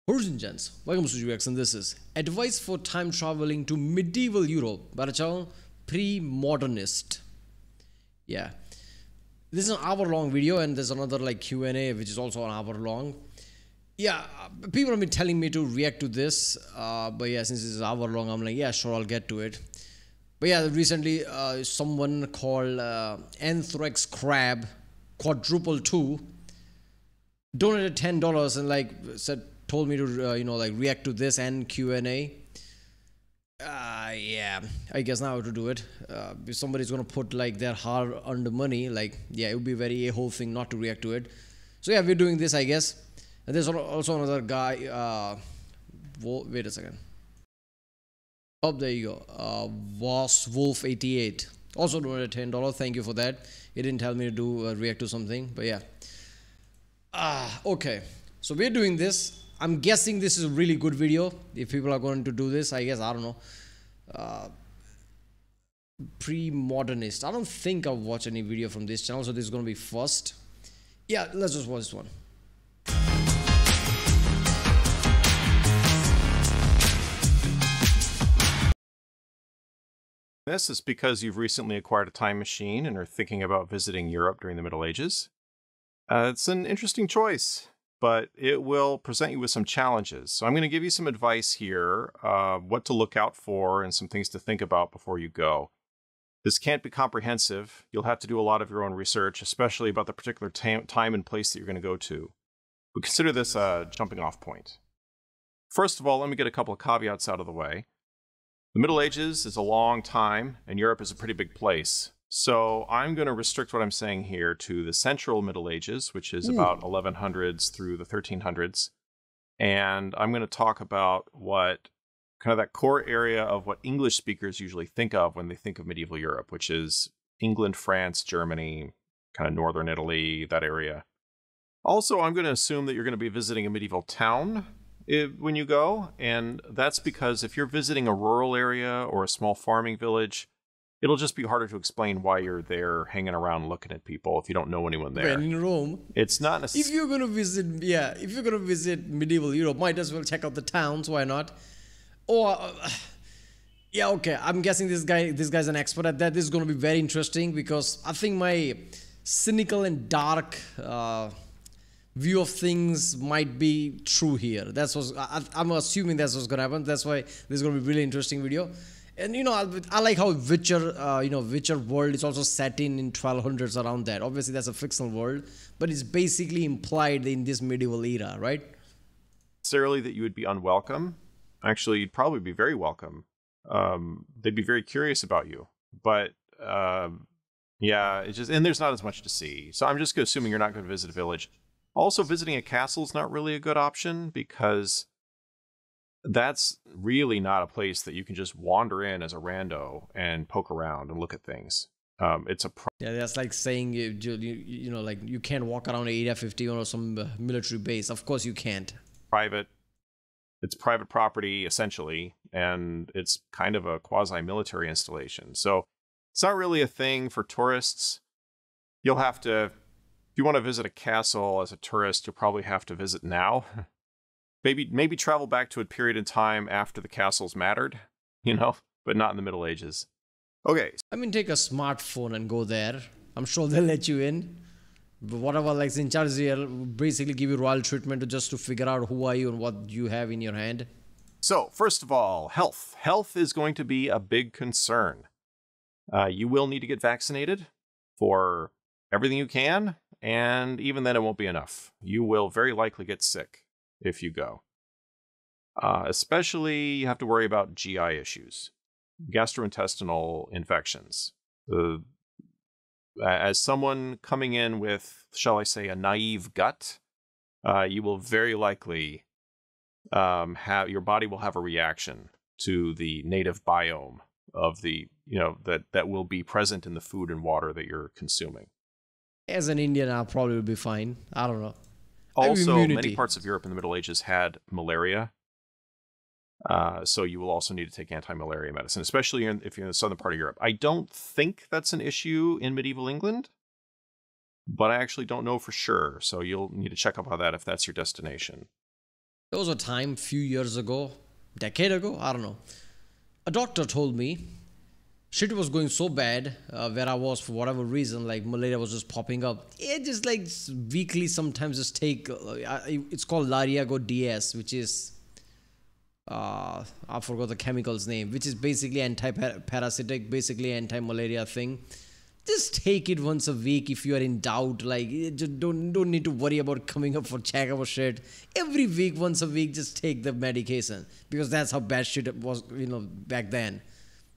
Ladies and gents, welcome to UX, and this is advice for time traveling to medieval Europe by the channel Premodernist. Yeah, this is an hour-long video, and there's another like Q&A which is also an hour long. Yeah, people have been telling me to react to this, but yeah, since it's an hour long, I'm like, yeah, sure, I'll get to it. But yeah, recently someone called Anthrax Crab Quadruple 2 donated $10 and like told me to like react to this and Q&A. Yeah, I guess now I have to do it. If somebody's gonna put like their hard-earned money, like, yeah, it would be very a whole thing not to react to it. So yeah, we're doing this, I guess. And there's also another guy. Wait a second. Oh, there you go. Was Wolf 88 also donated $10. Thank you for that. He didn't tell me to do react to something, but yeah. Okay. So we're doing this. I'm guessing this is a really good video. If people are going to do this, I guess, I don't know. Premodernist. I don't think I've watched any video from this channel, so this is going to be first. Yeah, let's just watch this one. This is because you've recently acquired a time machine and are thinking about visiting Europe during the Middle Ages. It's an interesting choice, but it will present you with some challenges. So I'm going to give you some advice here, what to look out for and some things to think about before you go. This can't be comprehensive. You'll have to do a lot of your own research, especially about the particular time and place that you're going to go to. But consider this a jumping off point. First of all, let me get a couple of caveats out of the way. The Middle Ages is a long time, and Europe is a pretty big place. So I'm going to restrict what I'm saying here to the Central Middle Ages, which is about 1100s through the 1300s. And I'm going to talk about what kind of that core area of what English speakers usually think of when they think of medieval Europe, which is England, France, Germany, kind of northern Italy, that area. Also, I'm going to assume that you're going to be visiting a medieval town when you go, and that's because if you're visiting a rural area or a small farming village, it'll just be harder to explain why you're there hanging around looking at people if you don't know anyone there. When in Rome, it's not necessarily. If you're gonna visit medieval Europe, might as well check out the towns. Why not? Or yeah, okay. I'm guessing this guy's an expert at that. This is gonna be very interesting because I think my cynical and dark view of things might be true here. I'm assuming that's what's gonna happen. That's why this is gonna be really interesting video. And I like how Witcher world is also set in 1200s around that. Obviously that's a fictional world, but it's basically implied in this medieval era, right? Necessarily that you would be unwelcome. Actually, you'd probably be very welcome. They'd be very curious about you, but yeah, and there's not as much to see. So I'm just assuming you're not going to visit a village. Also, visiting a castle is not really a good option because that's really not a place that you can just wander in as a rando and poke around and look at things. Yeah, that's like saying like you can't walk around Area 51 or some military base. Of course you can't. It's private property essentially, and it's kind of a quasi-military installation. So it's not really a thing for tourists. You'll have to, if you want to visit a castle as a tourist, you'll probably have to visit now. Maybe travel back to a period in time after the castles mattered, but not in the Middle Ages. Okay. I mean, take a smartphone and go there. I'm sure they'll let you in. But whatever, like in charge here, basically give you royal treatment just to figure out who are you and what you have in your hand. So, first of all, health. Health is going to be a big concern. You will need to get vaccinated for everything you can, and even then it won't be enough. You will very likely get sick if you go. Especially, you have to worry about GI issues, gastrointestinal infections. As someone coming in with, shall I say, a naive gut, you will very likely your body will have a reaction to the native biome of the, that will be present in the food and water that you're consuming. As an Indian, I'll probably be fine. I don't know. Also, many parts of Europe in the Middle Ages had malaria. So you will also need to take anti-malaria medicine, especially if you're in the southern part of Europe. I don't think that's an issue in medieval England, but I actually don't know for sure. So you'll need to check up on that if that's your destination. There was a time, few years ago, decade ago, I don't know. A doctor told me shit was going so bad where I was for whatever reason, like malaria was just popping up. It just like weekly sometimes just take. It's called Lariago DS, which is I forgot the chemical's name, which is basically anti-parasitic, basically anti-malaria thing. Just take it once a week if you are in doubt. Like, just don't need to worry about coming up for checkup or shit. Every week, once a week, just take the medication because that's how bad shit was, back then.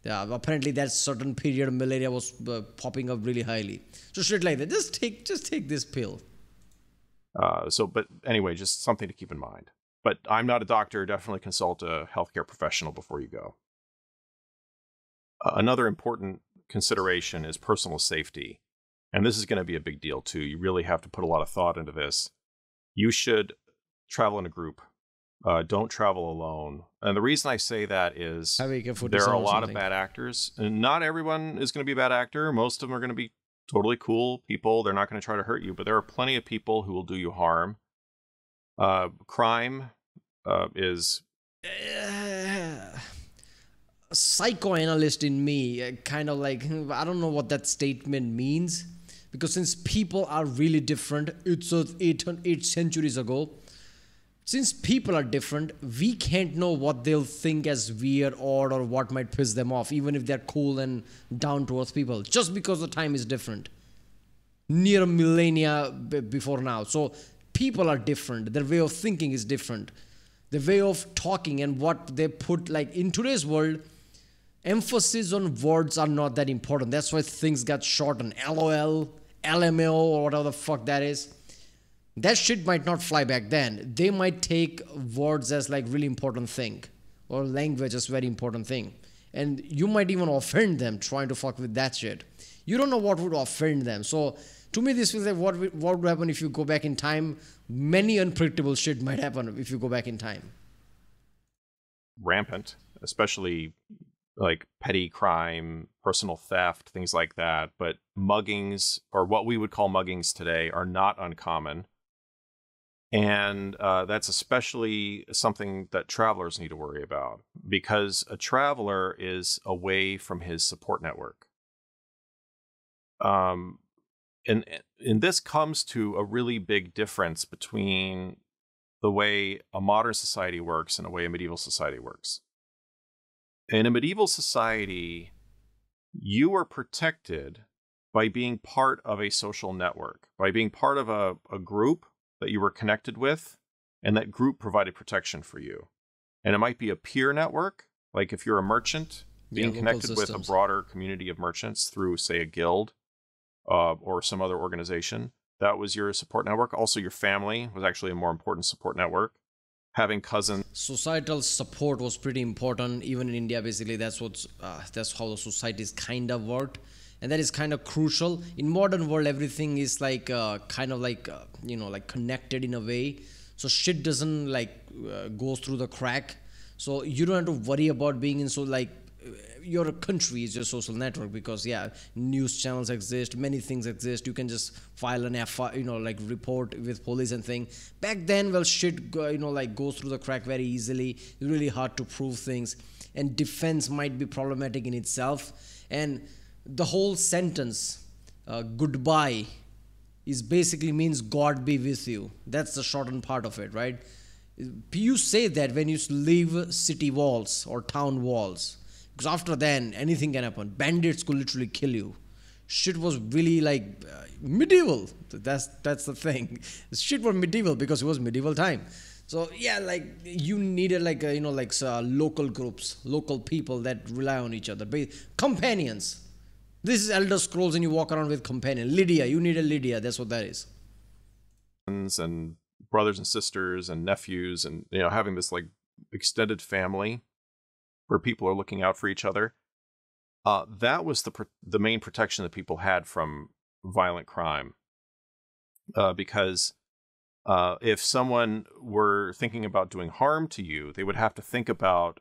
Yeah, apparently that certain period malaria was popping up really highly. So shit like that. Just take this pill. But anyway, just something to keep in mind. But I'm not a doctor. Definitely consult a healthcare professional before you go. Another important consideration is personal safety. And this is going to be a big deal too. You really have to put a lot of thought into this. You should travel in a group. Don't travel alone. And the reason I say that is there are a lot of bad actors. And not everyone is going to be a bad actor. Most of them are going to be totally cool people. They're not going to try to hurt you. But there are plenty of people who will do you harm. Crime is... Psychoanalyst in me kind of like, I don't know what that statement means, because since people are really different, it's 8 centuries ago. Since people are different, we can't know what they'll think as weird, odd, or what might piss them off, even if they're cool and down to earth people, just because the time is different. Near a millennia before now. So people are different. Their way of thinking is different. The way of talking and what they put, like in today's world, emphasis on words are not that important. That's why things got shortened. LOL, LMAO, or whatever the fuck that is. That shit might not fly back then. They might take words as like really important thing, or language as very important thing. And you might even offend them trying to fuck with that shit. You don't know what would offend them. So to me, this feels like what would happen if you go back in time. Many unpredictable shit might happen if you go back in time. Rampant, especially like petty crime, personal theft, things like that. But muggings, or what we would call muggings today, are not uncommon. And that's especially something that travelers need to worry about, because a traveler is away from his support network. And this comes to a really big difference between the way a modern society works and the way a medieval society works. In a medieval society, you were protected by being part of a social network, by being part of a group that you were connected with, and that group provided protection for you. And it might be a peer network, like if you're a merchant, being connected with a broader community of merchants through, say, a guild or some other organization. That was your support network. Also, your family was actually a more important support network. Having cousins. Societal support was pretty important, even in India. Basically, that's how the societies kind of worked, and that is kind of crucial. In modern world, everything is like kind of like like connected in a way, so shit doesn't like goes through the crack. So you don't have to worry about being in your country is your social network, because news channels exist, many things exist. You can just file an FI, like report with police and thing. Back then, well, shit like goes through the crack very easily. It's really hard to prove things, and defense might be problematic in itself. And the whole sentence goodbye is basically means God be with you. That's the shortened part of it, right? You say that when you leave city walls or town walls, because after then anything can happen. Bandits could literally kill you. Shit was really like medieval. That's the thing. Shit was medieval because it was medieval time. So like you needed like local groups, local people that rely on each other, companions. This is Elder Scrolls, and you walk around with companion. Lydia, you need a Lydia. That's what that is. And brothers and sisters and nephews, and having this like extended family where people are looking out for each other. That was the main protection that people had from violent crime. Because if someone were thinking about doing harm to you, they would have to think about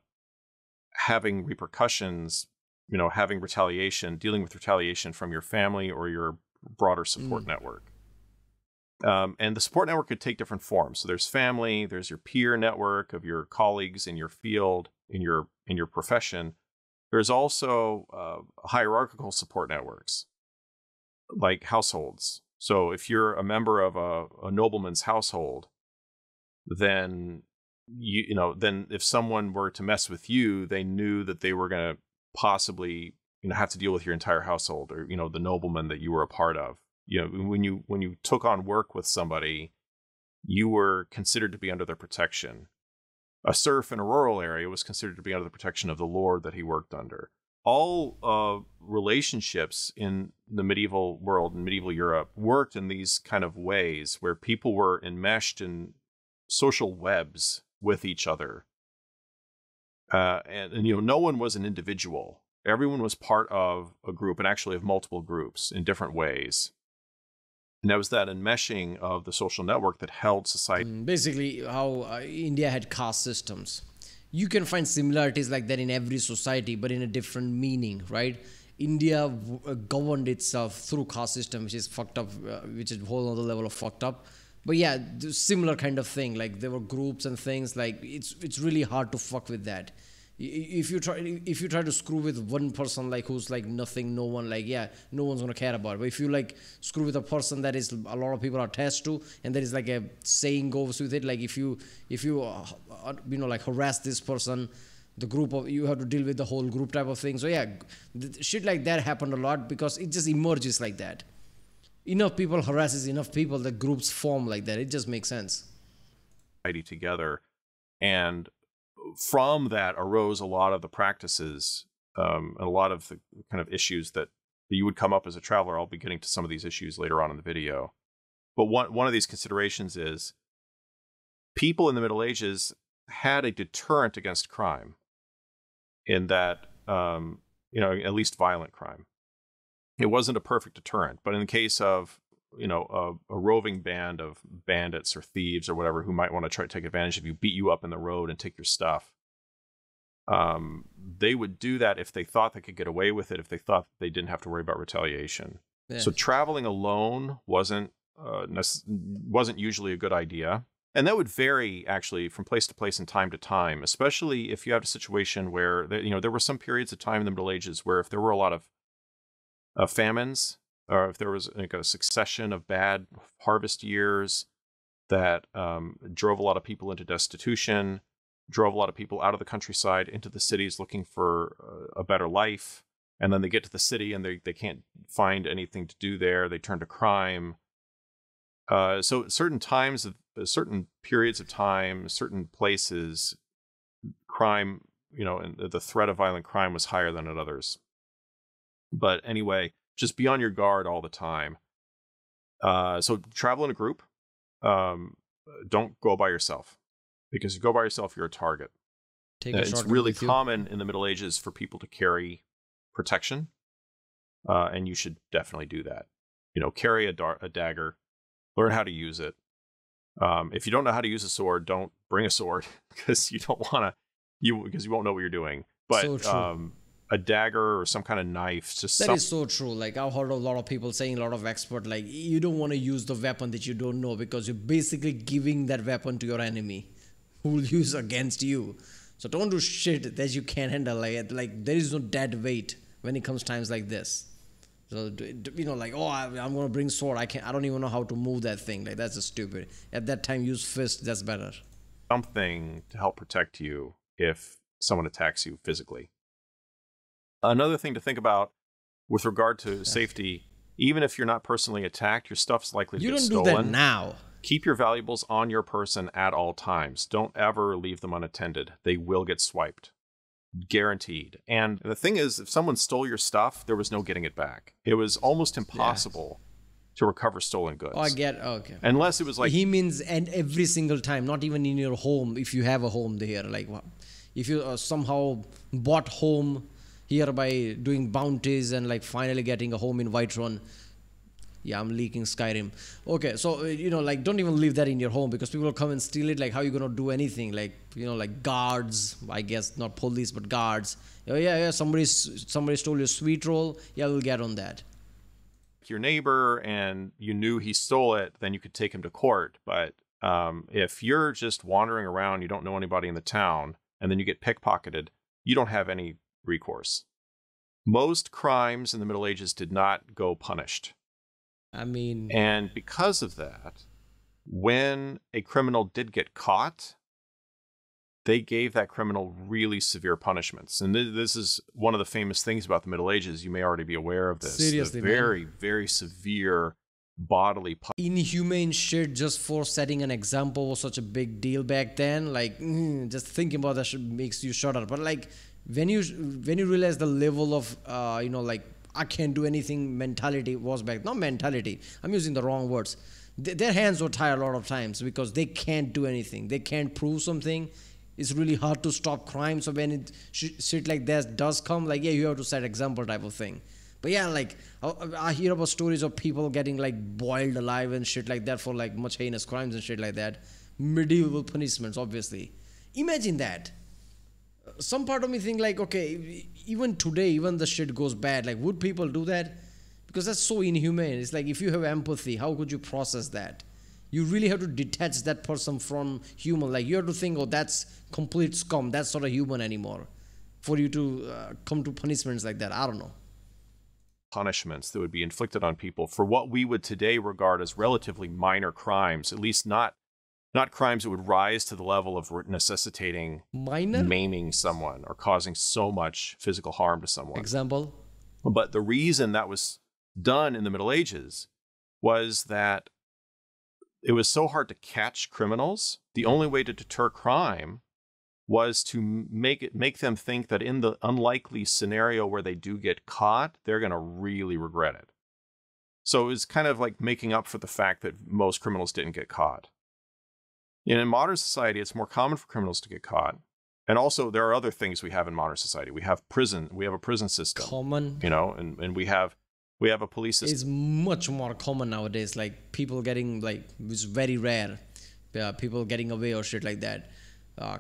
having repercussions, having retaliation, dealing with retaliation from your family or your broader support network. And the support network could take different forms. So there's family, there's your peer network of your colleagues in your field, in your profession. There's also hierarchical support networks, like households. So if you're a member of a nobleman's household, then then if someone were to mess with you, they knew that they were going to possibly have to deal with your entire household, or the nobleman that you were a part of. When you took on work with somebody, you were considered to be under their protection. A serf in a rural area was considered to be under the protection of the lord that he worked under. All relationships in the medieval world, in medieval Europe, worked in these kind of ways where people were enmeshed in social webs with each other. And no one was an individual. Everyone was part of a group, and actually of multiple groups in different ways. And that was that enmeshing of the social network that held society. Basically, how India had caste systems. You can find similarities like that in every society, but in a different meaning, right? India governed itself through caste system, which is fucked up, which is a whole other level of fucked up. But yeah, similar kind of thing. Like there were groups and things. Like it's really hard to fuck with that. If you try to screw with one person like who's like nothing, no one, like no one's gonna care about it. But if you like screw with a person that is a lot of people are attached to, and there is like a saying goes with it, like if you like harass this person, the group of you have to deal with the whole group type of thing. So yeah, shit like that happened a lot because it just emerges like that. Enough people harasses enough people that groups form like that. It just makes sense. Together, and from that arose a lot of the practices and a lot of the kind of issues that you would come up as a traveler. I'll be getting to some of these issues later on in the video. But one of these considerations is people in the Middle Ages had a deterrent against crime, in that, at least violent crime. It wasn't a perfect deterrent, but in the case of a roving band of bandits or thieves or whatever who might want to try to take advantage of you, beat you up in the road and take your stuff, they would do that if they thought they could get away with it, if they thought they didn't have to worry about retaliation. Yeah. So traveling alone wasn't usually a good idea. And that would vary actually from place to place and time to time, especially if you have a situation where there were some periods of time in the Middle Ages where if there were a lot of famines, or if there was like a succession of bad harvest years that drove a lot of people into destitution, drove a lot of people out of the countryside into the cities looking for a better life, and then they get to the city and they can't find anything to do there. They turn to crime. So certain times, certain periods of time, certain places, crime, and the threat of violent crime was higher than at others. But anyway, just be on your guard all the time. So travel in a group. Don't go by yourself, because if you go by yourself, you're a target. It's really common in the Middle Ages for people to carry protection, and you should definitely do that. Carry a dagger, learn how to use it. If you don't know how to use a sword, don't bring a sword because you don't want to. Because you won't know what you're doing. But so true. A dagger or some kind of knife. That is so true. Like I've heard a lot of people saying, a lot of experts, like you don't want to use the weapon that you don't know, because you're basically giving that weapon to your enemy who will use against you. So don't do shit that you can't handle. Like there is no dead weight when it comes times like this. So I'm gonna bring sword. I don't even know how to move that thing. Like that's just stupid. At that time, use fist. That's better. Something to help protect you if someone attacks you physically. Another thing to think about with regard to safety, even if you're not personally attacked, your stuff's likely to get stolen. You don't do that now. Keep your valuables on your person at all times. Don't ever leave them unattended. They will get swiped. Guaranteed. And the thing is, if someone stole your stuff, there was no getting it back. It was almost impossible to recover stolen goods. Oh, I get okay. Unless it was like... He means, and every single time, not even in your home, if you have a home there. Like, if you somehow bought home here by doing bounties and like finally getting a home in Whiterun. Yeah, I'm leaking Skyrim. Okay, so, don't even leave that in your home, because people will come and steal it. Like, how are you going to do anything? Like, like guards, I guess, not police, but guards. Oh, yeah, somebody stole your sweet roll. Yeah, we'll get on that. your neighbor and you knew he stole it, then you could take him to court. But if you're just wandering around, you don't know anybody in the town, and then you get pickpocketed, you don't have any recourse. Most crimes in the Middle Ages did not go punished. I mean, And because of that, when a criminal did get caught, they gave that criminal really severe punishments. And this is one of the famous things about the Middle Ages. You may already be aware of this. Seriously, the very, very severe bodily punishment. inhumane shit just for setting an example was such a big deal back then. Like, just thinking about that shit makes you shudder. But like, when you realize the level of like, I can't do anything mentality was back. Not mentality, I'm using the wrong words. Their hands were tied a lot of times because they can't do anything. They can't prove something. It's really hard to stop crime. So when shit like that does come, like, yeah, you have to set example type of thing. But yeah, like, I hear about stories of people getting like boiled alive and shit like that for like much heinous crimes and shit like that. Medieval punishments, obviously. Imagine that. Some part of me think like, okay, even today, even the shit goes bad, like, would people do that? Because that's so inhumane. It's like, if you have empathy, how could you process that? You really have to detach that person from human. Like, you have to think, oh, that's complete scum. That's not a human anymore. For you to come to punishments like that. I don't know. Punishments that would be inflicted on people for what we would today regard as relatively minor crimes, at least not crimes that would rise to the level of necessitating Minor? maiming someone or causing so much physical harm to someone. Example? But the reason that was done in the Middle Ages was that it was so hard to catch criminals. The only way to deter crime was to make them think that in the unlikely scenario where they do get caught, they're going to really regret it. So it was kind of like making up for the fact that most criminals didn't get caught. In modern society, it's more common for criminals to get caught. And also, there are other things we have in modern society. We have prison. We have a prison system. Common. And we have a police system. It's much more common nowadays. Like, people getting, like, it's very rare. People getting away or shit like that.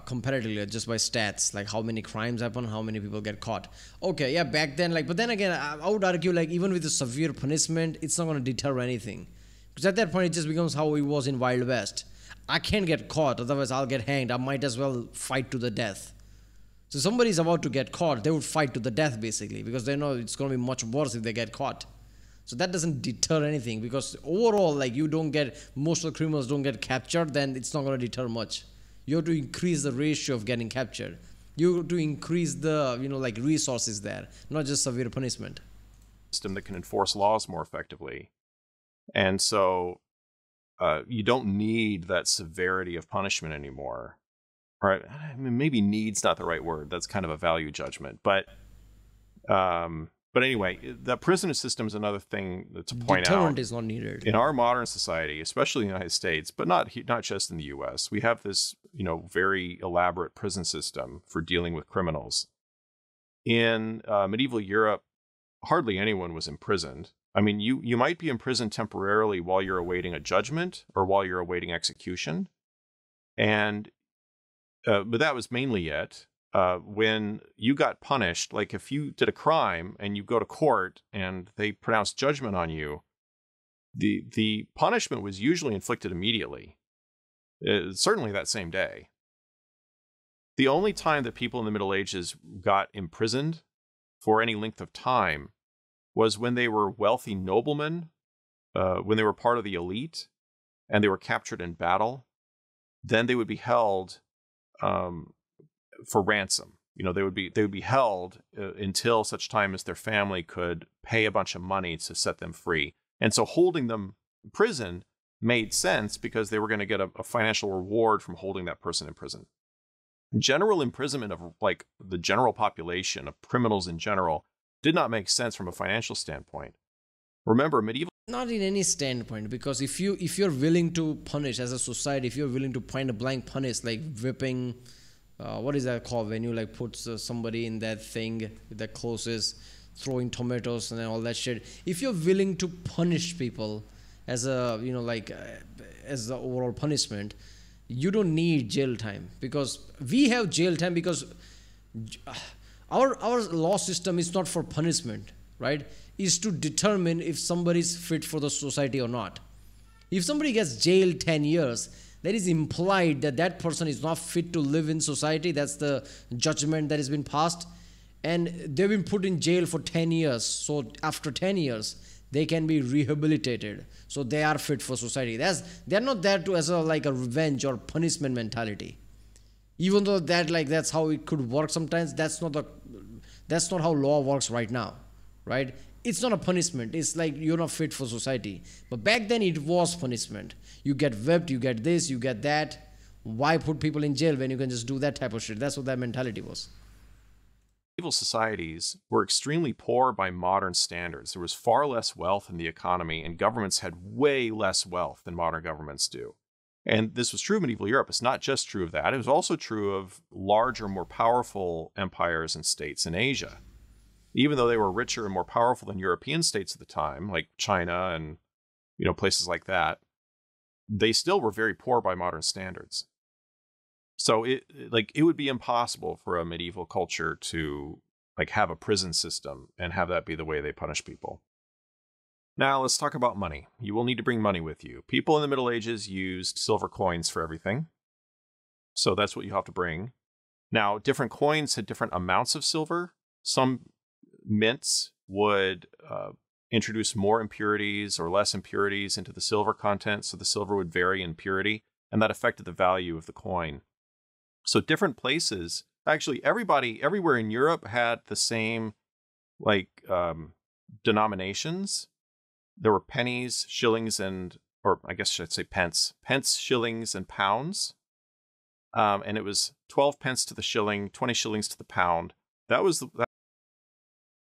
Comparatively, just by stats, like how many crimes happen, how many people get caught. Okay, yeah, back then, like, but then again, I would argue, like, even with the severe punishment, it's not going to deter anything. Because at that point, it just becomes how it was in Wild West. I can't get caught, otherwise I'll get hanged. I might as well fight to the death. So somebody's about to get caught, they would fight to the death, basically, because they know it's going to be much worse if they get caught. So that doesn't deter anything, because overall, like, most of the criminals don't get captured, then it's not going to deter much. You have to increase the ratio of getting captured. You have to increase the, like, resources there, not just severe punishment. System that can enforce laws more effectively. And so you don't need that severity of punishment anymore. Right? I mean, maybe need's not the right word. That's kind of a value judgment. But anyway, the prison system is another thing to point out. Deterrent is not needed. In our modern society, especially in the United States, but not just in the U.S., we have this, very elaborate prison system for dealing with criminals. In medieval Europe, hardly anyone was imprisoned. I mean, you might be imprisoned temporarily while you're awaiting a judgment or while you're awaiting execution. And but that was mainly it. When you got punished, like if you did a crime and you go to court and they pronounce judgment on you, the punishment was usually inflicted immediately, certainly that same day. The only time that people in the Middle Ages got imprisoned for any length of time was when they were wealthy noblemen, when they were part of the elite, and they were captured in battle. Then they would be held for ransom. They would be held until such time as their family could pay a bunch of money to set them free. And so holding them in prison made sense because they were going to get a financial reward from holding that person in prison. General imprisonment of like the general population of criminals in general did not make sense from a financial standpoint. Remember, medieval. Not in any standpoint, because if you're willing to punish as a society, if you're willing to point a blank punish, like whipping, what is that called when you like put somebody in that thing that closes, throwing tomatoes and all that shit. If you're willing to punish people as a as the overall punishment, you don't need jail time, because we have jail time because our law system is not for punishment, right? is to determine if somebody is fit for the society or not. If somebody gets jailed 10 years, that is implied that that person is not fit to live in society. That's the judgment that has been passed. And they've been put in jail for 10 years. So after 10 years, they can be rehabilitated. So they are fit for society. They're not there to as a like a revenge or punishment mentality. Even though that's how it could work sometimes, that's not how law works right now, right? It's not a punishment. It's like you're not fit for society. But back then it was punishment. You get whipped, you get this, you get that. Why put people in jail when you can just do that type of shit? That's what that mentality was. Medieval societies were extremely poor by modern standards. There was far less wealth in the economy, and governments had way less wealth than modern governments do. And this was true of medieval Europe. It's not just true of that. It was also true of larger, more powerful empires and states in Asia. Even though they were richer and more powerful than European states at the time, like China and places like that, they still were very poor by modern standards. So it would be impossible for a medieval culture to have a prison system and have that be the way they punish people. Now let's talk about money. You will need to bring money with you. People in the Middle Ages used silver coins for everything. So that's what you have to bring. Now, different coins had different amounts of silver. Some mints would introduce more impurities or less impurities into the silver content, so the silver would vary in purity, and that affected the value of the coin. So different places, actually everywhere in Europe had the same denominations. There were pennies, shillings, or I guess I should say pence, shillings, and pounds. And it was 12 pence to the shilling, 20 shillings to the pound.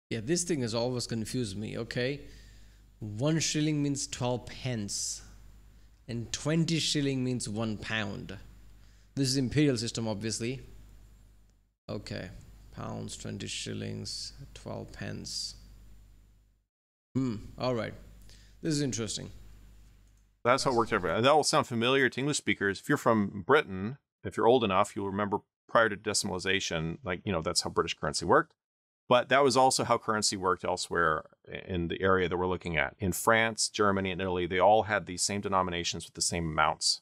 Yeah, this thing has always confused me, okay? 1 shilling means 12 pence, and 20 shilling means 1 pound. This is imperial system, obviously. Okay, pounds, 20 shillings, 12 pence. All right. This is interesting. That's how it worked everywhere. That will sound familiar to English speakers. If you're from Britain, if you're old enough, you'll remember prior to decimalization, that's how British currency worked. But that was also how currency worked elsewhere in the area that we're looking at. In France, Germany, and Italy, they all had these same denominations with the same amounts.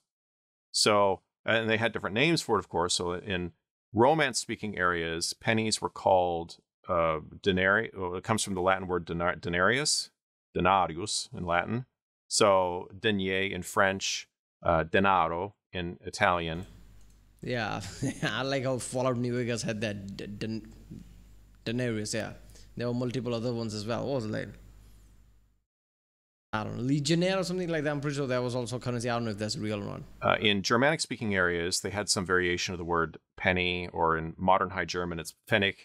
So, and they had different names for it, of course. So in Romance-speaking areas, pennies were called denarii. Well, it comes from the Latin word denarius in Latin. So denier in French, denaro in Italian. Yeah, I like how Fallout New Vegas had that denarius. Yeah, there were multiple other ones as well. What was it like? I don't know, legionnaire or something like that. I'm pretty sure that was also currency. I don't know if that's a real one. In Germanic-speaking areas, they had some variation of the word penny, or in modern High German, it's Pfennig.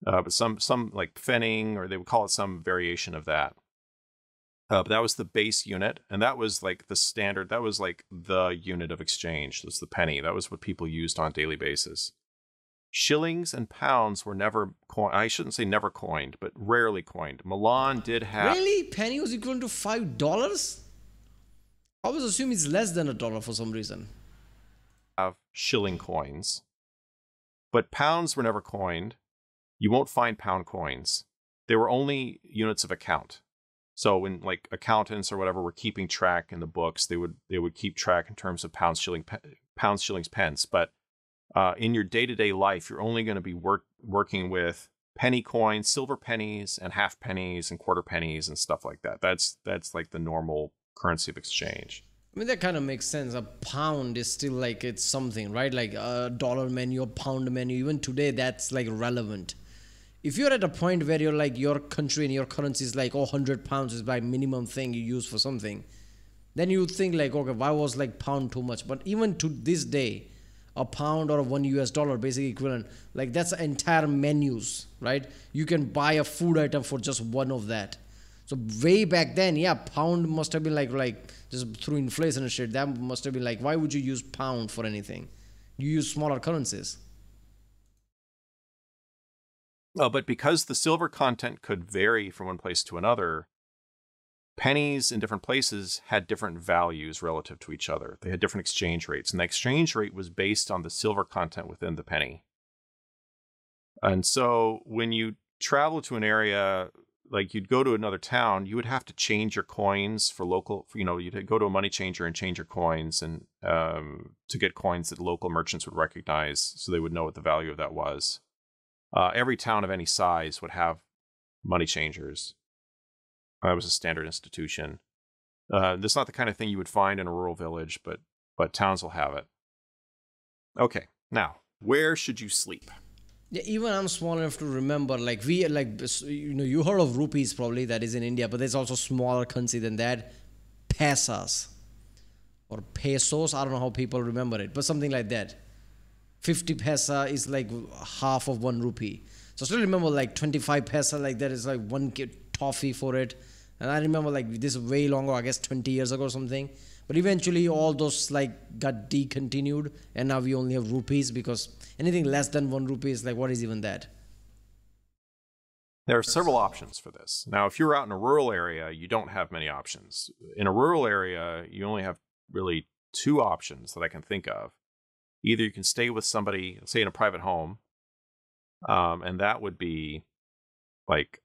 But some like Pfennig, or they would call it some variation of that. But that was the base unit, and that was like the standard. That was like the unit of exchange. That was the penny. That was what people used on a daily basis. Shillings and pounds were never coined. I shouldn't say never coined, but rarely coined. Milan did have... Really? Penny was equivalent to $5? I always assume it's less than $1 for some reason. Have shilling coins, but pounds were never coined. You won't find pound coins. They were only units of account. So when accountants or whatever were keeping track in the books, they would keep track in terms of pounds, shillings, pence. But in your day-to-day life, you're only going to be working with penny coins, silver pennies, and half pennies, and quarter pennies, and stuff like that. That's like the normal currency of exchange. I mean, that kind of makes sense. A pound is still it's something, right? Like a dollar menu, a pound menu. Even today, that's relevant. If you're at a point where you're your country and your currency is 100 pounds is by minimum thing you use for something, then you would think okay, why was pound too much? But even to this day, a pound or $1 basically equivalent, that's entire menus, right? You can buy a food item for just one of that. So way back then, yeah, pound must have been just through inflation and shit, that must have been why would you use pound for anything? You use smaller currencies. But because the silver content could vary from one place to another, pennies in different places had different values relative to each other. They had different exchange rates, and the exchange rate was based on the silver content within the penny. And so when you travel to an area like you'd go to another town, you would have to change your coins for local, you'd go to a money changer and change your coins and to get coins that local merchants would recognize so they would know what the value of that was. Every town of any size would have money changers. That was a standard institution. That's not the kind of thing you would find in a rural village, but towns will have it. Okay, now, where should you sleep? Yeah, even I'm small enough to remember, like you heard of rupees probably, that is in India, but there's also smaller currency than that, pesas or pesos. I don't know how people remember it, but something like that. 50 pesa is like half of 1 rupee. So I still remember like 25 pesa, like that is like one toffee for it. And I remember like this way longer, I guess 20 years ago or something. But eventually all those like got decontinued, and now we only have rupees, because anything less than 1 rupee is like, what is even that? There are several options for this. Now, if you're out in a rural area, you don't have many options. In a rural area, you only have really 2 options that I can think of. Either you can stay with somebody, say in a private home, and that would be like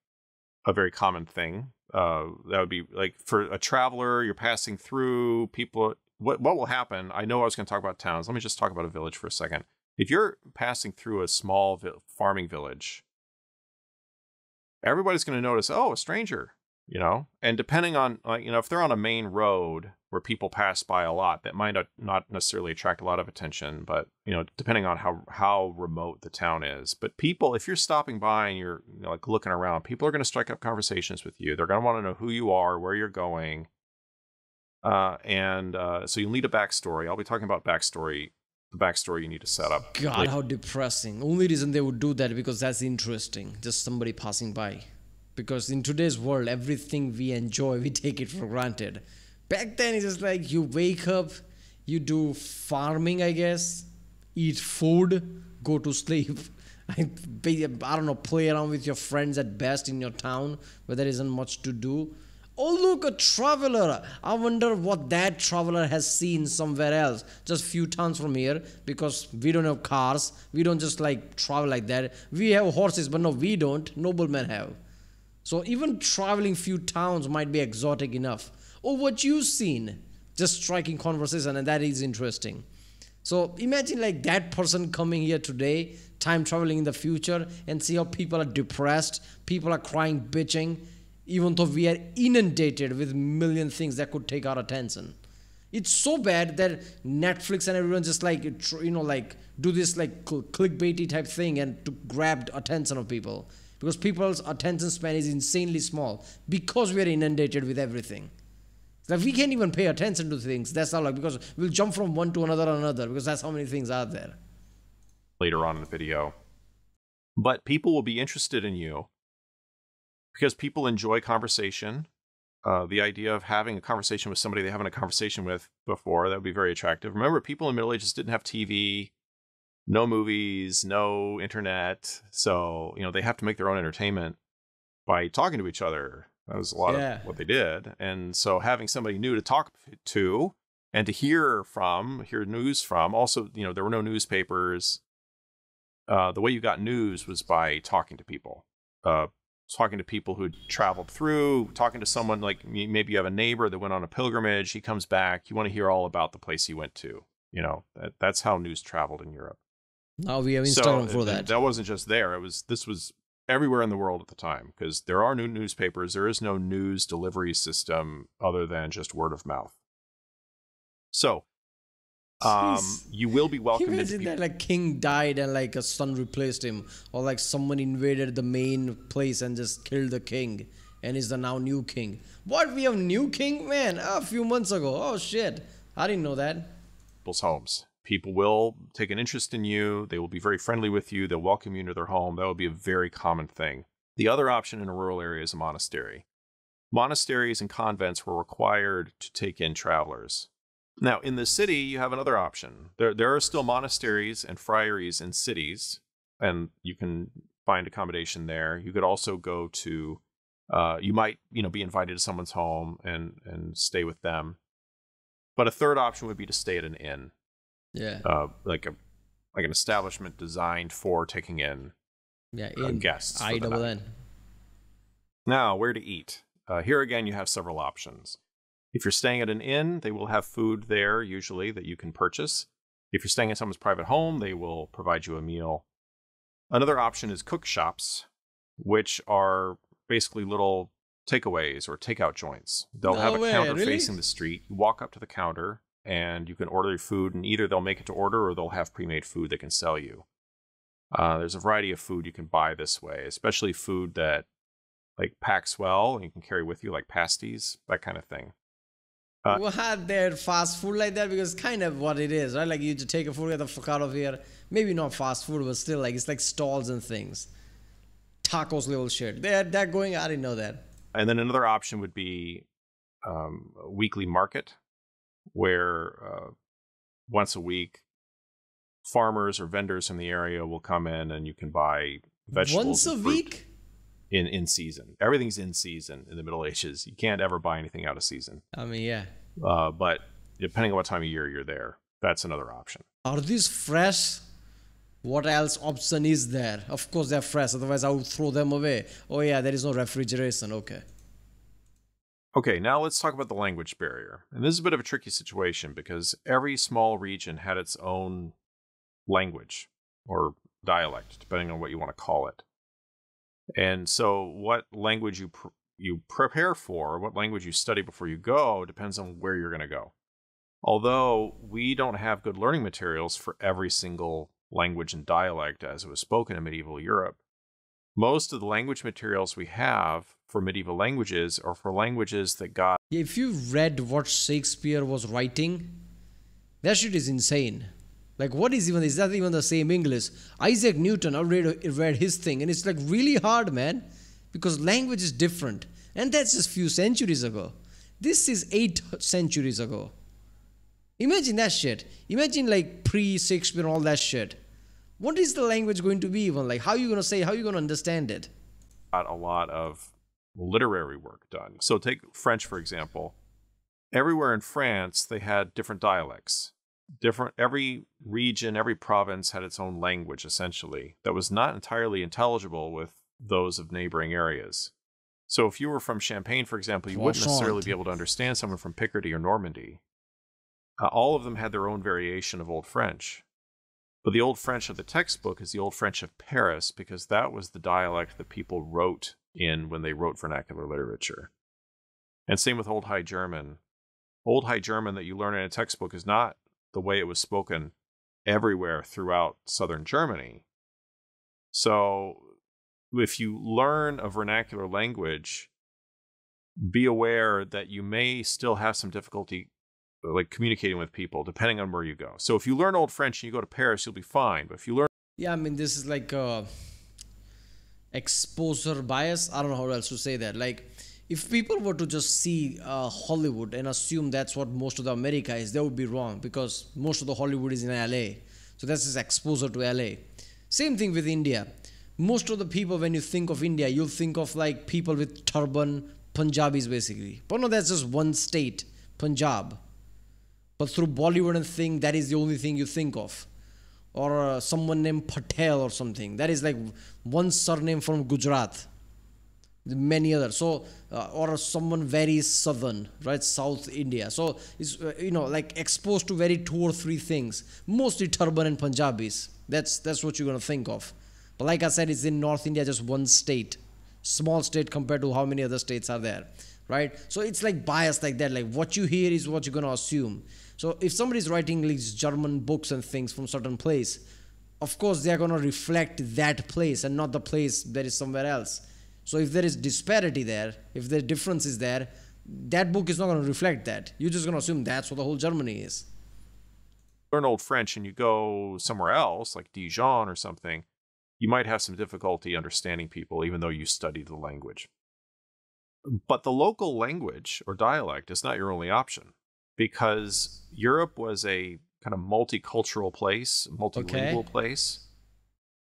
a very common thing. That would be like for a traveler, you're passing through people. What will happen? I know I was going to talk about towns. Let me just talk about a village for a second. If you're passing through a small farming village, everybody's going to notice, oh, a stranger, and depending on, if they're on a main road where people pass by a lot, that might not necessarily attract a lot of attention, but, depending on how remote the town is. But people, if you're stopping by and you're like looking around, people are going to strike up conversations with you. They're going to want to know who you are, where you're going. So you'll need a backstory. I'll be talking about the backstory you need to set up. God, how depressing. Only reason they would do that because that's interesting. Just somebody passing by. Because in today's world, everything we enjoy, we take it for granted. Back then, it's just like you wake up, you do farming, I guess, eat food, go to sleep. I don't know, play around with your friends at best in your town where there isn't much to do. Oh, look, a traveler. I wonder what that traveler has seen somewhere else. Just few towns from here, because we don't have cars. We don't just like travel like that. We have horses, but no, we don't. Noblemen have. So even traveling few towns might be exotic enough. Oh, what you seen? Just striking conversation, and that is interesting. So imagine like that person coming here today, time traveling in the future, and see how people are depressed, people are crying, bitching, even though we are inundated with million things that could take our attention. It's so bad that Netflix and everyone just like, do this like clickbaity type thing and to grab attention of people. Because people's attention span is insanely small because we are inundated with everything. Like we can't even pay attention to things. That's how, because we'll jump from one to another because that's how many things are there. Later on in the video. But people will be interested in you because people enjoy conversation. The idea of having a conversation with somebody they haven't had a conversation with before, that would be very attractive. Remember, people in the Middle Ages didn't have TV, no movies, no internet. So, they have to make their own entertainment by talking to each other. That was a lot of what they did. And so having somebody new to talk to and to hear news from, also, there were no newspapers. The way you got news was by talking to people. Talking to people who traveled through, talking to someone like maybe you have a neighbor that went on a pilgrimage. He comes back. You want to hear all about the place he went to. That's how news traveled in Europe. Now we have Instagram for that. That wasn't just there. This was everywhere in the world at the time, because there are no newspapers. There is no news delivery system other than just word of mouth. So, you will be welcomed. Imagine that like king died and like a son replaced him, or like someone invaded the main place and just killed the king and is the now new king. What, we have new king? Man, a few months ago. Oh shit, I didn't know that. People's homes. People will take an interest in you. They will be very friendly with you. They'll welcome you into their home. That will be a very common thing. The other option in a rural area is a monastery. Monasteries and convents were required to take in travelers. Now, in the city, you have another option. There are still monasteries and friaries in cities, and you can find accommodation there. You could also go to, you might, be invited to someone's home and stay with them. But a third option would be to stay at an inn. Yeah. Like an establishment designed for taking in guests. INN. Now, where to eat? Here again, you have several options. If you're staying at an inn, they will have food there, usually, that you can purchase. If you're staying in someone's private home, they will provide you a meal. Another option is cook shops, which are basically little takeaways or takeout joints. They'll have a counter facing the street. You walk up to the counter, and you can order your food, and either they'll make it to order or they'll have pre-made food they can sell you. There's a variety of food you can buy this way, especially food that like packs well and you can carry with you, like pasties, that kind of thing. What their fast food like that? Because kind of what it is, right? Like you just take a food, get the fuck out of here. Maybe not fast food, but still, like it's like stalls and things. Tacos level shit. They're going. I didn't know that. And then another option would be a weekly market, where once a week, farmers or vendors from the area will come in and you can buy vegetables. Once a week? In season. Everything's in season in the Middle Ages. You can't ever buy anything out of season. I mean, yeah. But depending on what time of year you're there, that's another option. Are these fresh? What else option is there? Of course they're fresh, otherwise I would throw them away. Oh yeah, there is no refrigeration. Okay. Okay, now let's talk about the language barrier. And this is a bit of a tricky situation because every small region had its own language or dialect, depending on what you want to call it. And so what language you prepare for, what language you study before you go, depends on where you're going to go. Although we don't have good learning materials for every single language and dialect as it was spoken in medieval Europe, most of the language materials we have for medieval languages are for languages that got... If you read what Shakespeare was writing, that shit is insane. Like, what is that even the same English? Isaac Newton, I read his thing, and it's like really hard, man, because language is different. And that's just few centuries ago. This is 8 centuries ago. Imagine that shit. Imagine like pre-Shakespeare and all that shit. What is the language going to be even? Like, how are you going to say, how are you going to understand it? A lot of literary work done. So take French, for example. Everywhere in France, they had different dialects. Every region, every province had its own language, essentially, that was not entirely intelligible with those of neighboring areas. So if you were from Champagne, for example, you wouldn't necessarily be able to understand someone from Picardy or Normandy. All of them had their own variation of Old French. But the Old French of the textbook is the Old French of Paris, because that was the dialect that people wrote in when they wrote vernacular literature. And same with Old High German. Old High German that you learn in a textbook is not the way it was spoken everywhere throughout southern Germany. So if you learn a vernacular language, be aware that you may still have some difficulty like communicating with people depending on where you go. So if you learn Old French and you go to Paris, you'll be fine. But if you learn... Yeah, I mean, this is like exposure bias. I don't know how else to say that. Like, if people were to just see Hollywood and assume that's what most of the America is, they would be wrong, because most of the Hollywood is in LA. So that's just exposure to LA. Same thing with India. Most of the people, when you think of India, you'll think of like people with turban, Punjabis basically. But no, that's just one state, Punjab. But through Bollywood and thing, that is the only thing you think of. Or someone named Patel or something. That is like one surname from Gujarat. Many others. So, or someone very southern, right? South India. So, it's, like exposed to very 2 or 3 things. Mostly turban and Punjabis. That's what you're going to think of. But like I said, it's in North India, just one state. Small state compared to how many other states are there, right? So, it's like biased like that. Like what you hear is what you're going to assume. So, if somebody's writing these German books and things from certain place, of course, they're going to reflect that place and not the place that is somewhere else. So if there is disparity there, if the difference is there, that book is not going to reflect that. You're just going to assume that's what the whole Germany is. Learn Old French and you go somewhere else, like Dijon or something, you might have some difficulty understanding people, even though you studied the language. But the local language or dialect is not your only option, because Europe was a kind of multicultural place, multilingual place.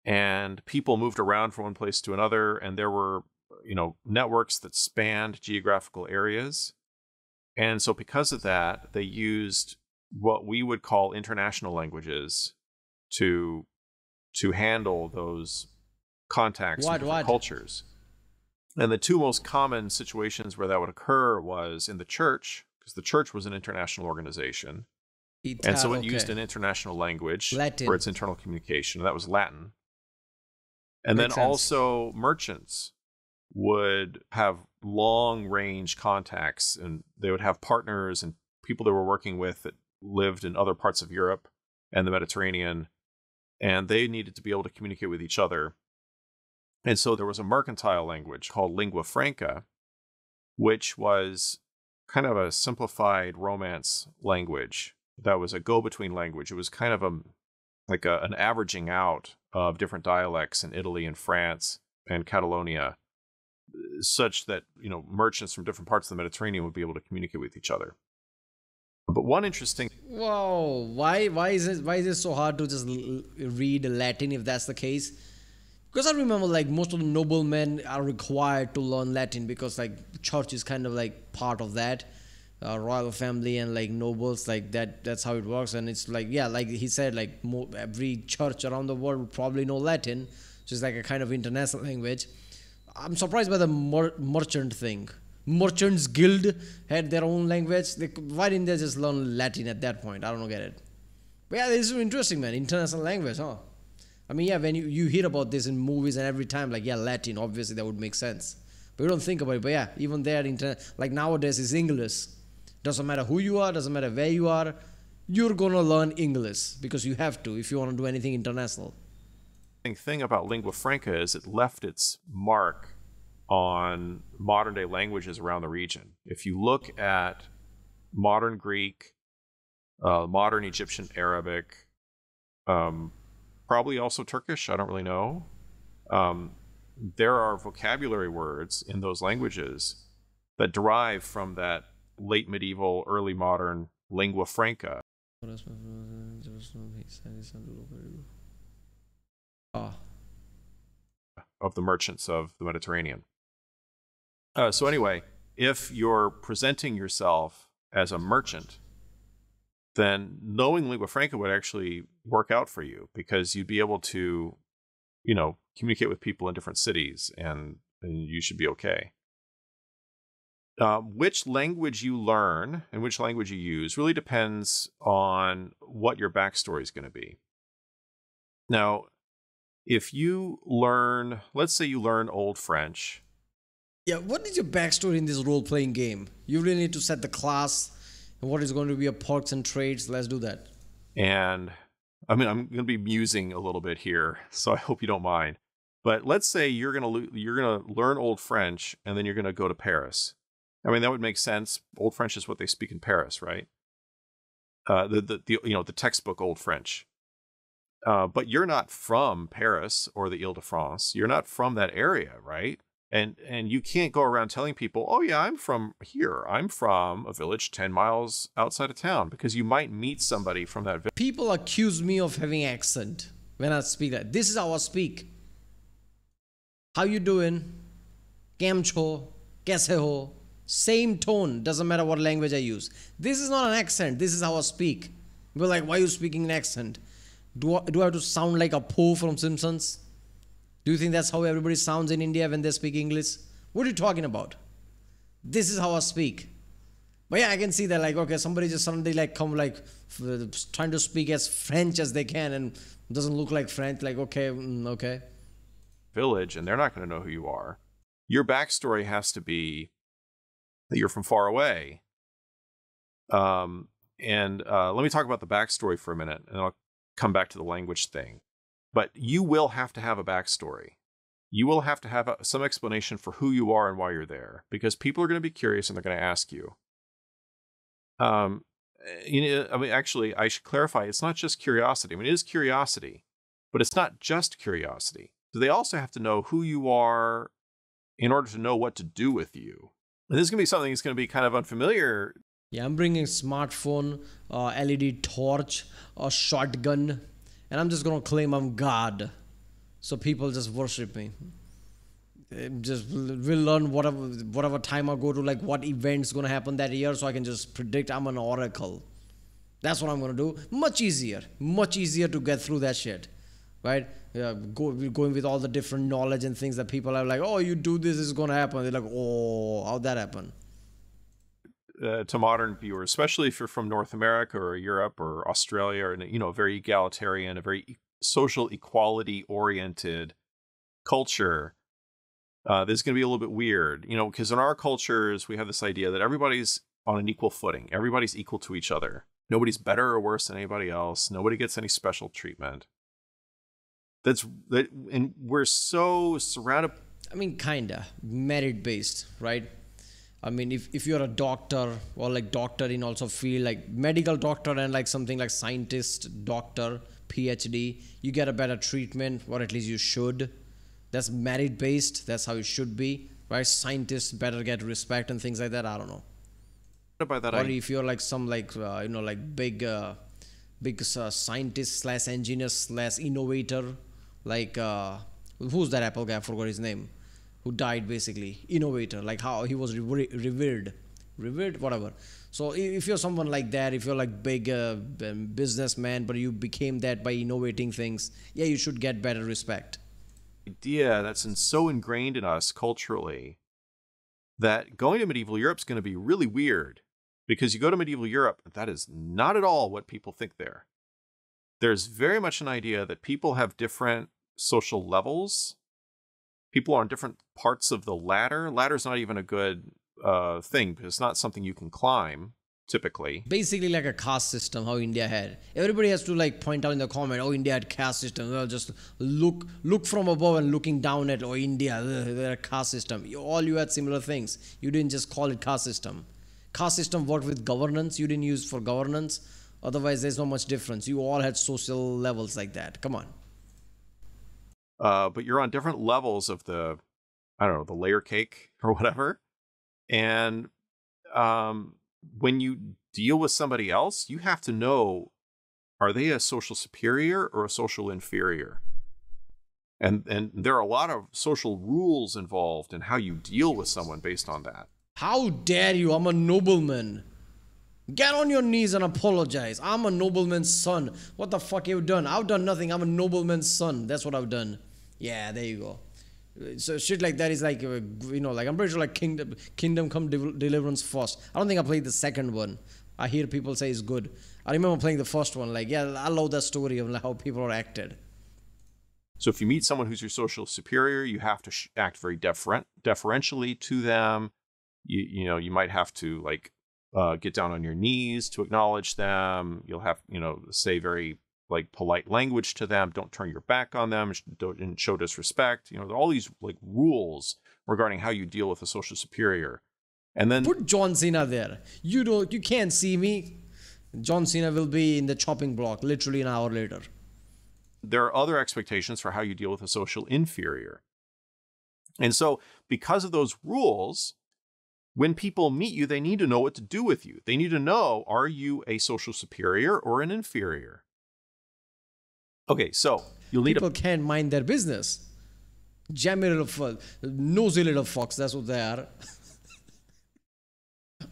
And people moved around from one place to another, and there were, networks that spanned geographical areas. And so because of that, they used what we would call international languages to handle those contacts with different cultures. And the two most common situations where that would occur was in the church, because the church was an international organization. And so it used an international language Latin for its internal communication. And that was Latin. And Makes then sense. also merchants would have long-range contacts, and they would have partners and people they were working with that lived in other parts of Europe and the Mediterranean, and they needed to be able to communicate with each other. And so there was a mercantile language called lingua franca, which was kind of a simplified Romance language that was a go-between language. It was kind of an averaging out of different dialects in Italy and France and Catalonia, such that, you know, merchants from different parts of the Mediterranean would be able to communicate with each other. But one interesting... Whoa, why is it so hard to just read Latin if that's the case? Because I remember like most of the noblemen are required to learn Latin because like church is kind of like part of that. Royal family and like nobles, like that's how it works. And it's like, yeah, like he said, like every church around the world would probably know Latin, which is like a kind of international language. I'm surprised by the merchant thing. Merchants Guild had their own language. Why didn't they just learn Latin at that point? I don't get it. But yeah, this is interesting, man. International language, huh? I mean, yeah, when you hear about this in movies and every time, like, yeah, Latin, obviously that would make sense. But you don't think about it. But yeah, even there, like nowadays, it's English. Doesn't matter who you are, doesn't matter where you are, you're gonna learn English because you have to if you want to do anything international. The thing about lingua franca is it left its mark on modern day languages around the region. If you look at modern Greek, modern Egyptian Arabic, probably also Turkish, I don't really know, there are vocabulary words in those languages that derive from that late medieval, early modern lingua franca of the merchants of the Mediterranean. So anyway, if you're presenting yourself as a merchant, then knowing lingua franca would actually work out for you because you'd be able to, you know, communicate with people in different cities, and you should be okay. Which language you learn and which language you use really depends on what your backstory is going to be. Now, if you learn, let's say you learn Old French. Yeah, what is your backstory in this role-playing game? You really need to set the class and what is going to be your perks and traits. Let's do that. And I mean, I'm going to be musing a little bit here, so I hope you don't mind. But let's say you're going to learn Old French and then you're going to go to Paris. I mean, that would make sense. Old French is what they speak in Paris, right? The textbook Old French. But you're not from Paris or the Ile-de-France. You're not from that area, right? And you can't go around telling people, oh yeah, I'm from here. I'm from a village 10 miles outside of town, because you might meet somebody from that village. People accuse me of having accent when I speak that. This is how I speak. How you doing? Kem cho? Kaise ho? Same tone, doesn't matter what language I use. This is not an accent, this is how I speak. We're like, why are you speaking an accent? Do I have to sound like a Po from Simpsons? Do you think that's how everybody sounds in India when they speak English? What are you talking about? This is how I speak. But yeah, I can see that, like, okay, somebody just suddenly like come like trying to speak as French as they can and doesn't look like French, like, okay, okay. Village, and they're not going to know who you are. Your backstory has to be that you're from far away. Let me talk about the backstory for a minute, and I'll come back to the language thing. But you will have to have a backstory. You will have to have some explanation for who you are and why you're there, because people are going to be curious and they're going to ask you. Actually, I should clarify, it's not just curiosity. I mean, it is curiosity, but it's not just curiosity. So they also have to know who you are in order to know what to do with you. And this is going to be something that's going to be kind of unfamiliar. Yeah, I'm bringing a smartphone, LED torch, a shotgun, and I'm just going to claim I'm God. So people just worship me. We'll learn whatever time I go to, like what event's going to happen that year, so I can just predict. I'm an oracle. That's what I'm going to do. Much easier to get through that shit. right? Going with all the different knowledge and things that people are like, oh, you do this, is going to happen. They're like, oh, how'd that happen? To modern viewers, especially if you're from North America or Europe or Australia, or a very egalitarian, a very social equality oriented culture, this is going to be a little bit weird, because in our cultures we have this idea that everybody's on an equal footing, everybody's equal to each other, nobody's better or worse than anybody else, nobody gets any special treatment. And we're so surrounded. I mean, kinda merit based, right? I mean, if you're a doctor or like doctor in also field like medical doctor and like something like scientist, doctor, PhD, you get a better treatment, or at least you should. That's merit based. That's how it should be, right? Scientists better get respect and things like that. I don't know. By that, or if you're like some like big scientist slash engineer slash innovator, like who's that Apple guy? I forgot his name. Who died basically, innovator, like how he was revered, whatever. So if you're someone like that, if you're like big businessman, but you became that by innovating things, yeah, you should get better respect. Idea that's so ingrained in us culturally that going to medieval Europe is going to be really weird, because you go to medieval Europe, that is not at all what people think there. There's very much an idea that people have different social levels. People are on different parts of the ladder. Ladder's not even a good thing, because it's not something you can climb, typically. Basically like a caste system, how India had. Everybody has to like point out in the comment, oh, India had caste system. Well, just look from above and looking down at, oh, India, they're a caste system. All you had similar things. You didn't just call it caste system. Caste system worked with governance. You didn't use for governance. Otherwise, there's not much difference. You all had social levels like that. Come on. But you're on different levels of the layer cake or whatever. And when you deal with somebody else, you have to know, are they a social superior or a social inferior? And there are a lot of social rules involved in how you deal with someone based on that. How dare you? I'm a nobleman. Get on your knees and apologize. I'm a nobleman's son. What the fuck have you done? I've done nothing. I'm a nobleman's son. That's what I've done. Yeah, there you go. So shit like that is like, like I'm pretty sure like Kingdom Come Deliverance first. I don't think I played the second one. I hear people say it's good. I remember playing the first one. Like, yeah, I love that story of how people are acted. So if you meet someone who's your social superior, you have to act very deferentially to them. You might have to like get down on your knees to acknowledge them. You'll have, say very like polite language to them. Don't turn your back on them. Don't show disrespect. There are all these like rules regarding how you deal with a social superior. And then put John Cena there. You can't see me. John Cena will be in the chopping block literally an hour later. There are other expectations for how you deal with a social inferior. And so because of those rules, when people meet you, they need to know what to do with you. They need to know, are you a social superior or an inferior? Okay, so you'll need people can't mind their business. Jammy little nosy little fox, that's what they are.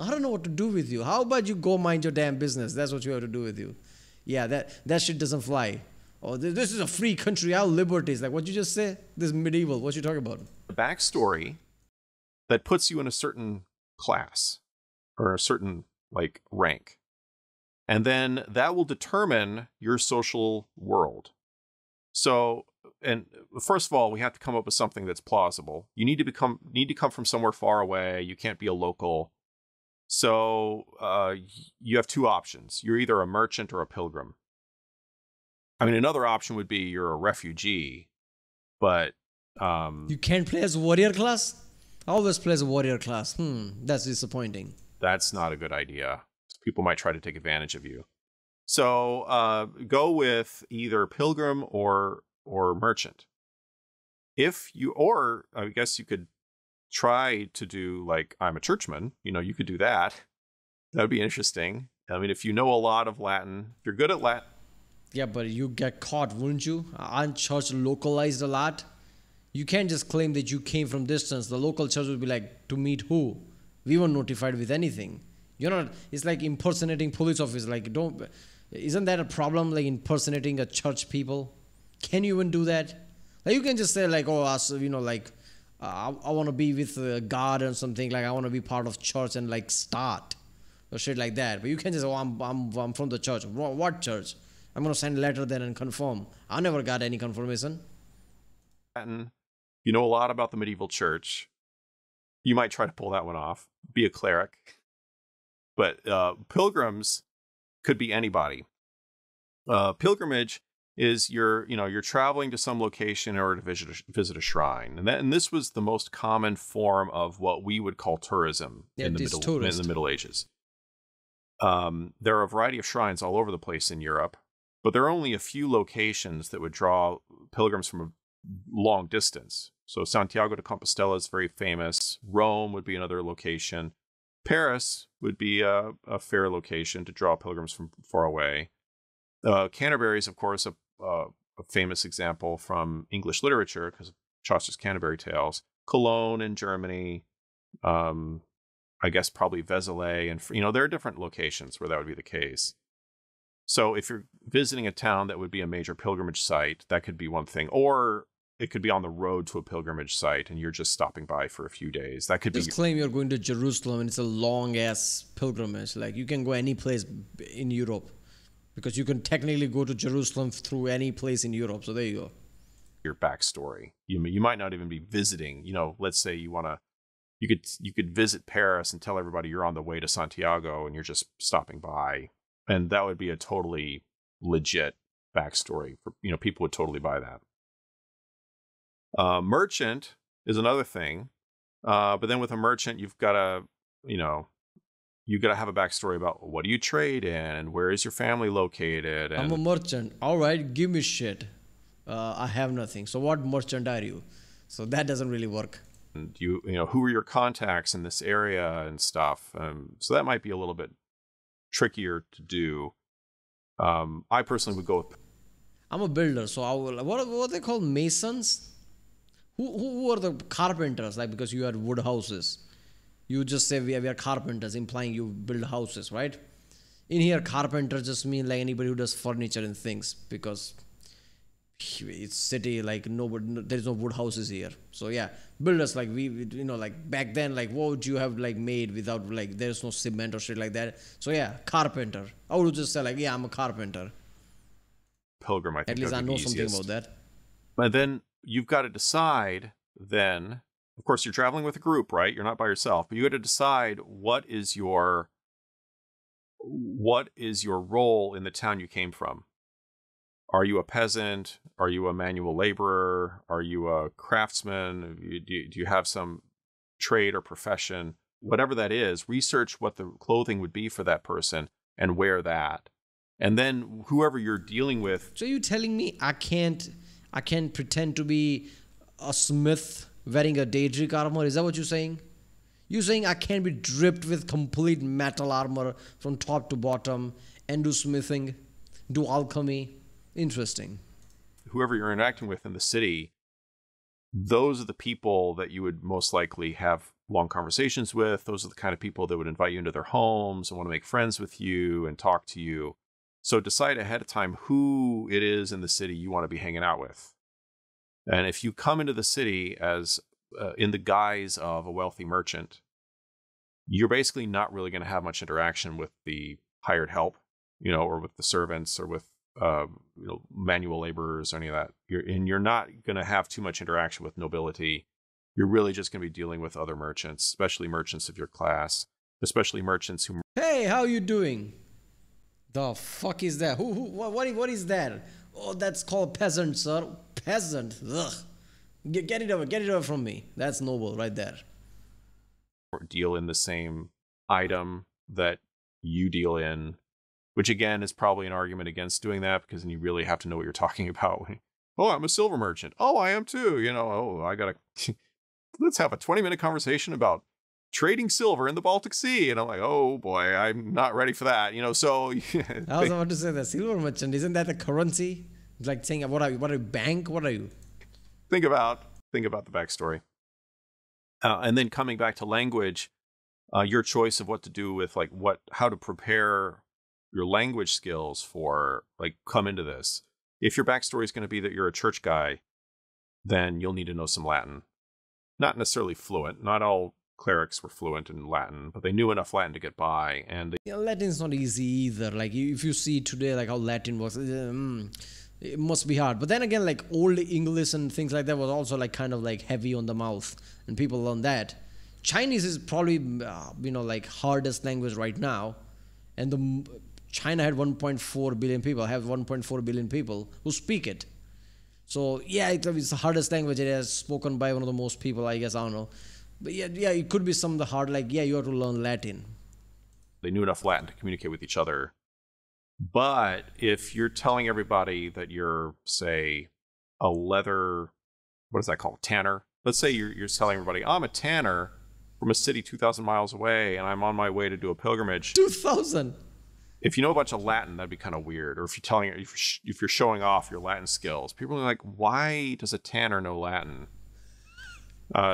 I don't know what to do with you. How about you go mind your damn business? That's what you have to do with you. Yeah, that shit doesn't fly. Oh, this is a free country. Our liberties. Like what you just say? This is medieval. What you talking about? A backstory that puts you in a certain class or a certain like rank. And then that will determine your social world. So, and first of all, we have to come up with something that's plausible. You need to come from somewhere far away. You can't be a local. So you have two options. You're either a merchant or a pilgrim. I mean, another option would be you're a refugee, but you can't play as warrior class? I always play as a warrior class. That's disappointing. That's not a good idea. People might try to take advantage of you. So go with either pilgrim or merchant. Or I guess you could try to do like, I'm a churchman. You could do that. That would be interesting. I mean, if you know a lot of Latin, if you're good at Latin. Yeah, but you get caught, wouldn't you? Aren't church localized a lot? You can't just claim that you came from distance. The local church would be like, to meet who? We weren't notified with anything. It's like impersonating police officers. Like, isn't that a problem? Like impersonating a church people? Can you even do that? Like you can just say like, oh, like I want to be with God or something. Like I want to be part of church and like start or shit like that. But you can just, oh, I'm from the church. What church? I'm gonna send a letter then and confirm. I never got any confirmation. Latin, you know a lot about the medieval church. You might try to pull that one off. Be a cleric. But pilgrims could be anybody. Pilgrimage is you're traveling to some location in order to visit a shrine, and this was the most common form of what we would call tourism in the Middle Ages. There are a variety of shrines all over the place in Europe, but there are only a few locations that would draw pilgrims from a long distance. So Santiago de Compostela is very famous. Rome would be another location. Paris would be a fair location to draw pilgrims from far away. Canterbury is, of course, a famous example from English literature because of Chaucer's Canterbury Tales. Cologne in Germany, I guess probably Vézelay, and there are different locations where that would be the case. So if you're visiting a town that would be a major pilgrimage site, that could be one thing. Or it could be on the road to a pilgrimage site and you're just stopping by for a few days. That could just claim you're going to Jerusalem and it's a long ass pilgrimage. Like you can go any place in Europe because you can technically go to Jerusalem through any place in Europe. So there you go. Your backstory. You might not even be visiting. Let's say you could visit Paris and tell everybody you're on the way to Santiago and you're just stopping by. And that would be a totally legit backstory. People would totally buy that. Merchant is another thing. But then with a merchant, you've got to have a backstory about what do you trade in, where is your family located. And I'm a merchant. All right, give me shit. I have nothing. So what merchant are you? So that doesn't really work. And who are your contacts in this area and stuff. So that might be a little bit trickier to do. I personally would go with. I'm a builder, so I will. What are they called? Masons. Who are the carpenters? Like because you had wood houses, you just say we are carpenters, implying you build houses, right? In here, carpenter just mean like anybody who does furniture and things because it's city, like there's no wood houses here. So yeah, builders like we like back then, like what would you have like made without like there's no cement or shit like that. So yeah, carpenter. I would just say like yeah, I'm a carpenter. Pilgrim, I think. At least I know something about that. But then you've got to decide then, of course, you're traveling with a group, right? You're not by yourself, but you got to decide what is your role in the town you came from. Are you a peasant? Are you a manual laborer? Are you a craftsman? Do you have some trade or profession? Whatever that is, research what the clothing would be for that person and wear that. And then whoever you're dealing with. So you're telling me I can't pretend to be a smith wearing a Daedric armor? Is that what you're saying? You're saying I can't be dripped with complete metal armor from top to bottom and do smithing, do alchemy. Interesting. Whoever you're interacting with in the city, those are the people that you would most likely have long conversations with. Those are the kind of people that would invite you into their homes and want to make friends with you and talk to you. So decide ahead of time who it is in the city you want to be hanging out with. And if you come into the city as in the guise of a wealthy merchant, you're basically not really going to have much interaction with the hired help, or with the servants or with manual laborers or any of that. You're not going to have too much interaction with nobility. You're really just going to be dealing with other merchants, especially merchants of your class, especially merchants who. Hey, how you doing? The fuck is that? What is that? Oh, that's called peasant, sir. Peasant. Ugh. Get it over from me. That's noble right there. Deal in the same item that you deal in, which again is probably an argument against doing that because then you really have to know what you're talking about. Oh, I'm a silver merchant. Oh, I am too. I gotta let's have a 20-minute conversation about trading silver in the Baltic Sea. And I'm like, oh boy, I'm not ready for that. So I was about to say that silver merchant, isn't that a currency? It's like saying, what are you, bank? What are you? Think about the backstory. And then coming back to language, your choice of what to do with how to prepare your language skills for come into this. If your backstory is going to be that you're a church guy, then you'll need to know some Latin. Not necessarily fluent. Not all clerics were fluent in Latin, but they knew enough Latin to get by. And Latin's not easy either. Like if you see today, like how Latin works, it must be hard. But then again, like old English and things like that was also like kind of like heavy on the mouth, and people learn that. Chinese is probably like hardest language right now, and China had 1.4 billion people. Have 1.4 billion people who speak it. So yeah, it's the hardest language. It is spoken by one of the most people, I guess. I don't know, but yeah, it could be some of the hard. Like you have to learn Latin. They knew enough Latin to communicate with each other. But if you're telling everybody that you're, say, a leather, what is that called, tanner? Let's say you're telling everybody, I'm a tanner from a city 2,000 miles away, and I'm on my way to do a pilgrimage. 2,000. If you know a bunch of Latin, that'd be kind of weird. Or if you're showing off your Latin skills, people are like, why does a tanner know Latin?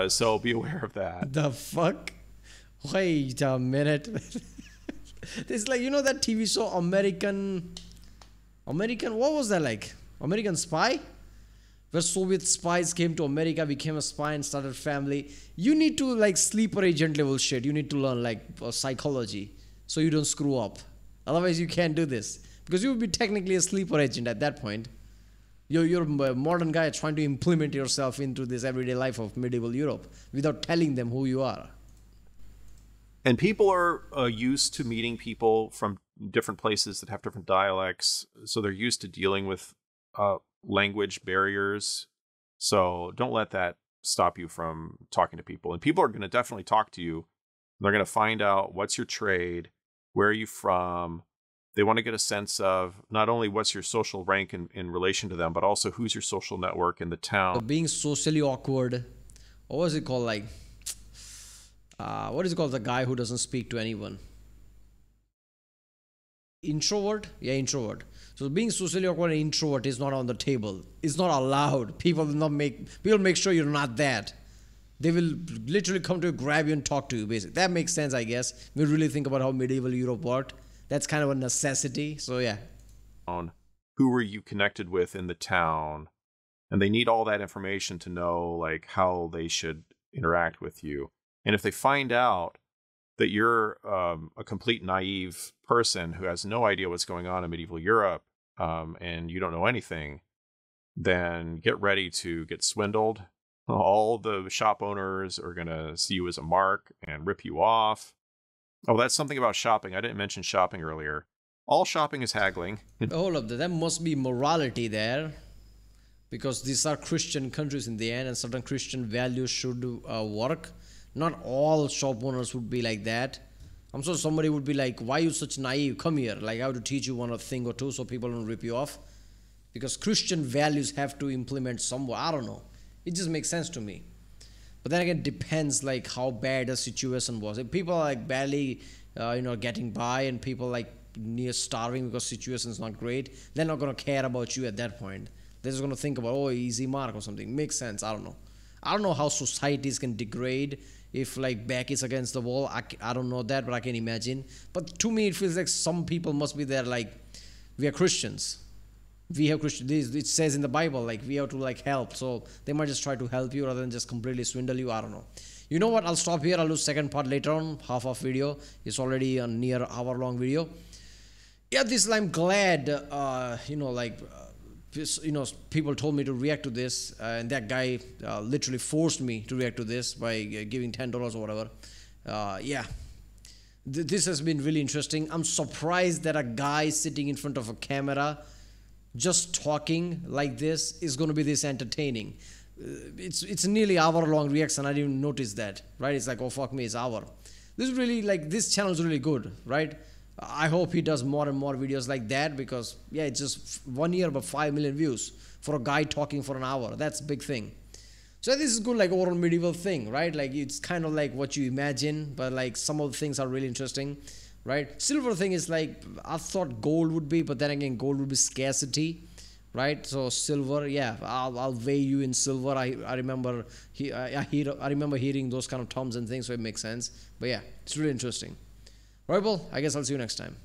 So be aware of that. The fuck? Wait a minute. It's like, that TV show American, what was that like? American Spy? Where Soviet spies came to America, became a spy and started family. You need to like sleeper agent level shit. You need to learn like psychology so you don't screw up. Otherwise you can't do this. Because you would be technically a sleeper agent at that point. You're a modern guy trying to implement yourself into this everyday life of medieval Europe without telling them who you are. And people are used to meeting people from different places that have different dialects. So they're used to dealing with language barriers. So don't let that stop you from talking to people. And people are going to definitely talk to you. They're going to find out what's your trade, where are you from. They want to get a sense of not only what's your social rank in relation to them, but also who's your social network in the town. Being socially awkward. What was it called? Like, what is it called? The guy who doesn't speak to anyone. Introvert? Yeah, introvert. So being socially awkward and introvert is not on the table. It's not allowed. People make sure you're not that. They will literally come to you, grab you, and talk to you, basically. That makes sense, I guess. We really think about how medieval Europe worked. That's kind of a necessity. So yeah. Who were you connected with in the town? And they need all that information to know like how they should interact with you. And if they find out that you're a complete naive person who has no idea what's going on in medieval Europe, and you don't know anything, then get ready to get swindled. All the shop owners are going to see you as a mark and rip you off. Oh, that's something about shopping. I didn't mention shopping earlier. All shopping is haggling. Hold up, there must be morality there. Because these are Christian countries in the end, and certain Christian values should work. Not all shop owners would be like that. I'm sure somebody would be like, why are you such naive? Come here. Like, I have to teach you one thing or two so people don't rip you off. Because Christian values have to implement somewhere. I don't know. It just makes sense to me. But then again, it depends like how bad the situation was. If people are like barely, getting by, and people like near starving because situation is not great, they're not going to care about you at that point. They're just going to think about, oh, easy mark or something. Makes sense. I don't know. I don't know how societies can degrade if like back is against the wall. I don't know that, but I can imagine. But to me, it feels like some people must be there like, we are Christians. We have Christians. It says in the Bible, like we have to like help. So they might just try to help you rather than just completely swindle you. I don't know. You know what? I'll stop here. I'll do second part later on. Half of video. It's already a near hour-long video. Yeah, I'm glad, people told me to react to this, and that guy literally forced me to react to this by giving $10 or whatever. This has been really interesting. I'm surprised that a guy sitting in front of a camera just talking like this is going to be this entertaining. It's nearly hour-long reaction. I didn't even notice that, right? It's like, oh, fuck me, it's hour. This is really, this channel is really good, right? I hope he does more and more videos like that because, yeah, it's just 1 year, but 5 million views for a guy talking for an hour. That's a big thing. So this is good, like, overall medieval thing, right? Like, it's kind of like what you imagine, but, like, some of the things are really interesting, right? Silver thing is, like, I thought gold would be, but then again, gold would be scarcity, right? So silver, yeah, I'll weigh you in silver. I remember hearing those kind of terms and things, so it makes sense. But, yeah, it's really interesting. Right, well, I guess I'll see you next time.